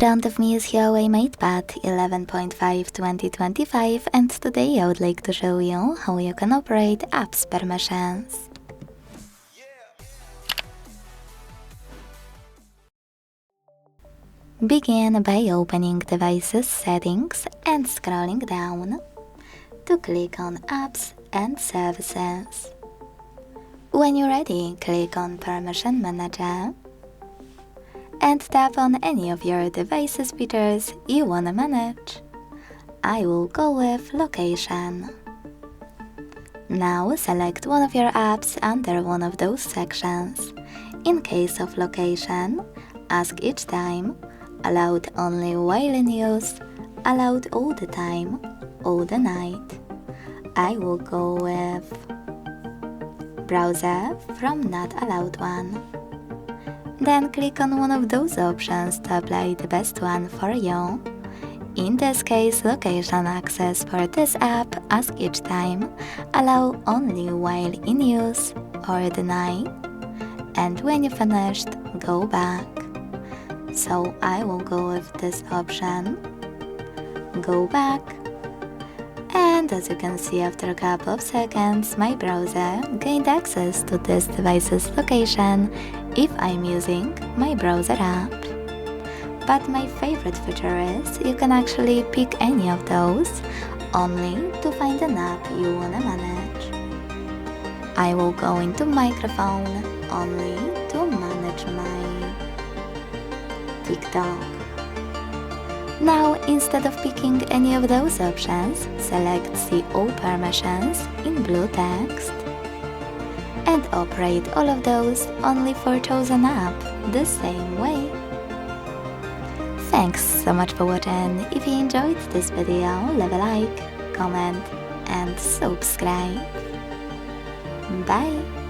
front of me is HUAWEI MatePad 11.5 2025, and today I would like to show you how you can operate apps permissions. Begin by opening Devices Settings and scrolling down to click on Apps and Services. When you're ready, click on Permission Manager and tap on any of your device's features you want to manage. I will go with Location. Now select one of your apps under one of those sections. In case of location, ask each time, allowed only while in use, allowed all the time, all the night. I will go with Browser from Not Allowed one. Then click on one of those options to apply the best one for you. In this case, location access for this app, ask each time, allow only while in use or deny, and when you finished, go back. So I will go with this option, go back, and as you can see, after a couple of seconds, my browser gained access to this device's location if I'm using my browser app. But my favorite feature is you can actually pick any of those only to find an app you wanna manage. I will go into microphone only to manage my TikTok. Now, instead of picking any of those options, select See All Permissions in blue text and operate all of those only for chosen app the same way. Thanks so much for watching. If you enjoyed this video, leave a like, comment and subscribe. Bye!